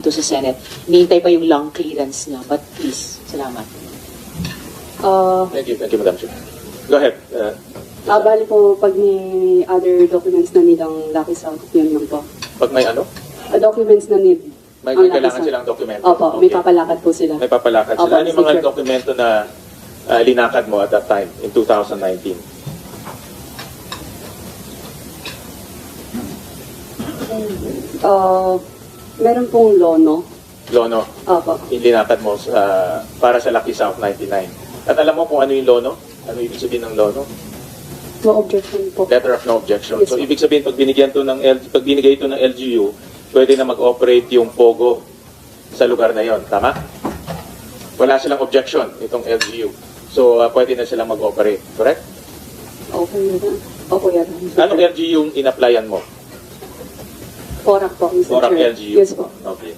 to sa Senate. Hinihintay pa yung long clearance niya. But please, salamat. Thank you, Madam Chair. Go ahead. Bali po, pag may other documents na nilang Lucky South, yun lang po. Pag may ano? Documents na need. May ang Lucky kailangan South. silang dokumento. Opo, may papalakad po sila. May papalakad Opo, sila. Ano yung mga Mr. Chair. dokumento na linakad mo at that time, in 2019? Meron pong lono. Lono, Opo. yung linakad mo para sa Lucky South 99. At alam mo kung ano yung lono? Ano ibig sabihin ng lono? No objection po. Letter of no objection. Yes, So sir. ibig sabihin, pag binigay ito ng LGU, pwede na mag-operate yung POGO sa lugar na yon. Tama? Wala silang objection, itong LGU. So pwede na silang mag-operate. Correct? Okay na. Opo, yan. Anong LGU yung in-applyan mo? Porak po, Mr. Porak Chair. LGU? Yes po. Okay.